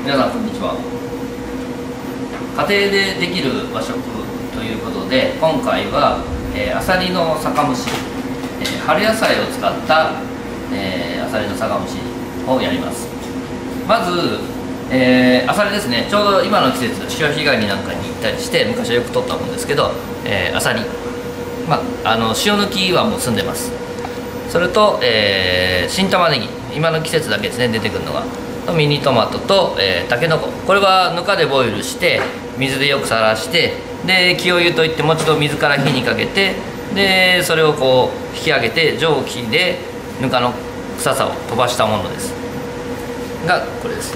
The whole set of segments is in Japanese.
皆さんこんにちは。家庭でできる和食ということで、今回は、あさりの酒蒸し、春野菜を使った、あさりの酒蒸しをやります。まず、あさりですね。ちょうど今の季節、潮干狩りなんかに行ったりして、昔はよく取ったもんですけど、あさり、塩抜きはもう済んでます。それと、新玉ねぎ、今の季節だけですね、出てくるのがミニトマトと、たけのこ、これはぬかでボイルして水でよくさらして、で清湯といってもう一度水から火にかけて、でそれをこう引き上げて蒸気でぬかの臭さを飛ばしたものですが、これです。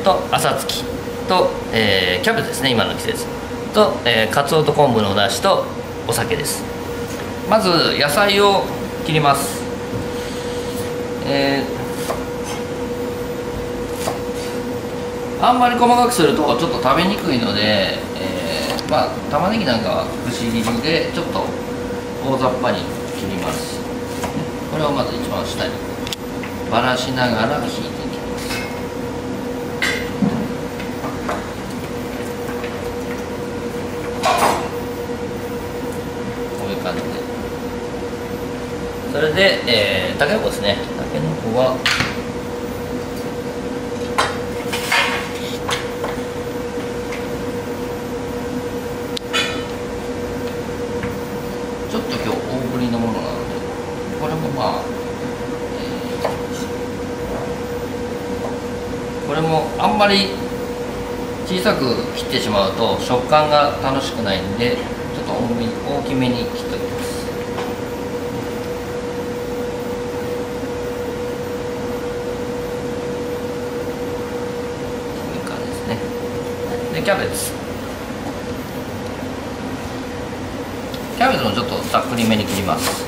と朝月と、キャベツですね、今の季節と、かつおと昆布のおだしとお酒です。まず野菜を切ります。あんまり細かくするとちょっと食べにくいので、玉ねぎなんかはくし切りでちょっと大雑把に切ります。これをまず一番下にばらしながら引いていきます。こういう感じで、それで、たけのこですね。たけのこはちょっと今日大ぶりのものなので、これもこれもあんまり小さく切ってしまうと食感が楽しくないんで、ちょっと大きめに切っておきます。こういう感じですね。でキャベツもちょっとざっくりめに切ります。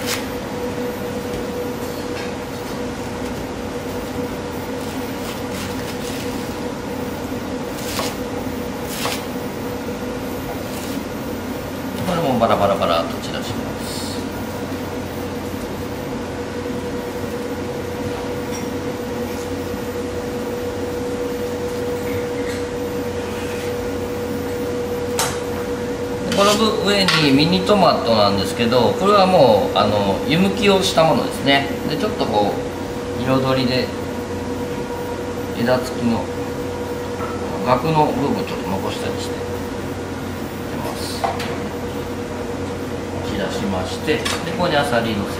これもバラバラバラと散らします。この上にミニトマトなんですけど、これはもう湯むきをしたものですね。でちょっとこう彩りで枝付きの枠の部分ちょっと残したりして入れます。散らしまして、でここにあさりのせます。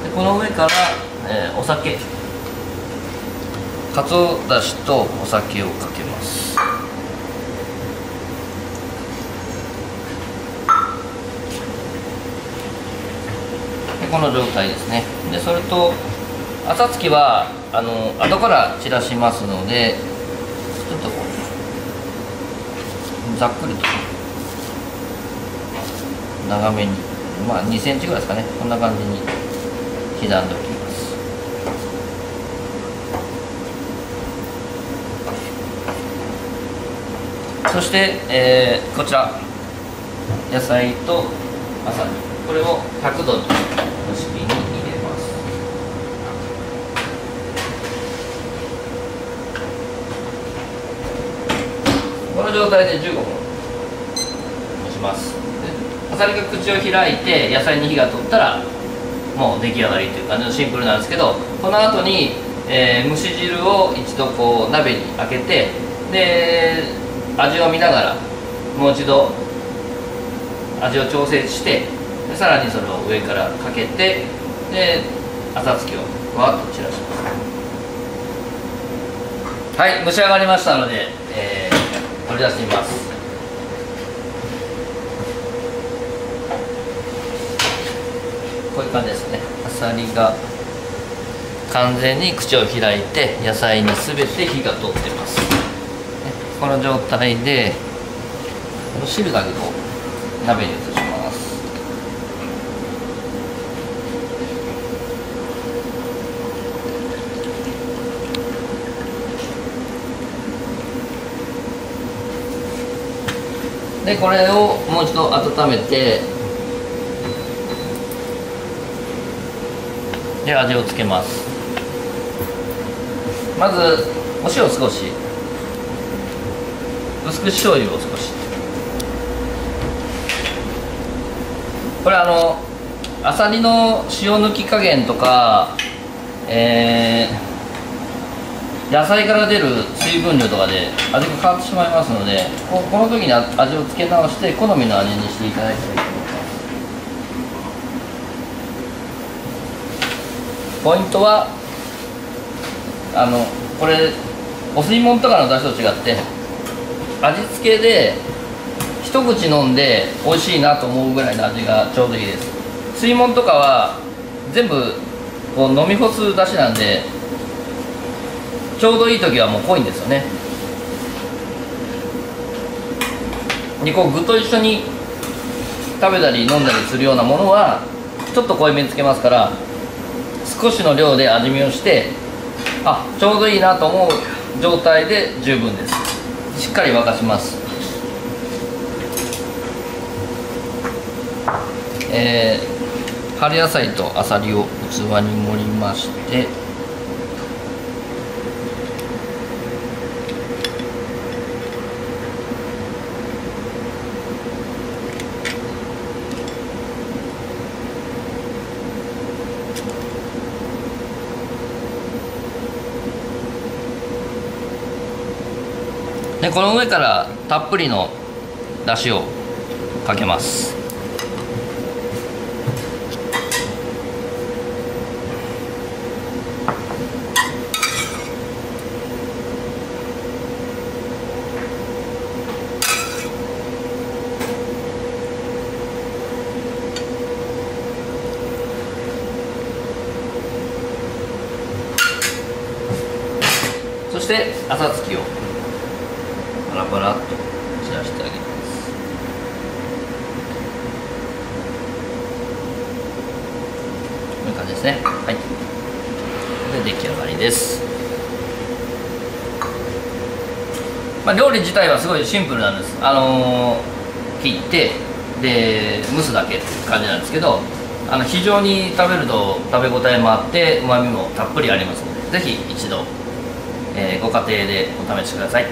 でこの上から、お酒、かつおだしとお酒をかけます。でこの状態ですね。でそれと朝月は後から散らしますので、ちょっとこうざっくりと長めに、2センチぐらいですかね、こんな感じに刻んでおきます。そして、こちら野菜とあさり、これを100度の蒸し器に入れます。この状態で15分蒸します。あさりが口を開いて野菜に火が通ったらもう出来上がりという感じのシンプルなんですけど、この後に、蒸し汁を一度こう鍋に開けて、で味を見ながらもう一度味を調整して、でさらにそれを上からかけて、で朝月をふわっと散らします。はい、蒸し上がりましたので、取り出してみます。こういう感じですね。あさりが完全に口を開いて野菜に全て火が通っています。この状態でこの汁だけを鍋に移します。でこれをもう一度温めて、で味をつけます。まずお塩少し、薄口醤油を少し。これあさりの塩抜き加減とか、野菜から出る水分量とかで味が変わってしまいますので、この時に味をつけ直して好みの味にしていただいたらいいと思います。ポイントはこれお吸い物とかの出汁と違って味付けで一口飲んで美味しいなと思うぐらいの味がちょうどいいです。吸い物とかは全部こう飲み干す出汁なんで、ちょうどいい時はもう濃いんですよね。でこう具と一緒に食べたり飲んだりするようなものはちょっと濃いめにつけますから、少しの量で味見をして、ちょうどいいなと思う状態で十分です。しっかり沸かします。春野菜とあさりを器に盛りまして、でこの上からたっぷりのだしをかけます。そして朝つきをパラパラっと散らしてあげます。こういう感じですね。はい。で出来上がりです。料理自体はすごいシンプルなんです。切ってで蒸すだけって感じなんですけど、非常に食べると食べ応えもあって旨味もたっぷりありますので、ぜひ一度、ご家庭でお試しください。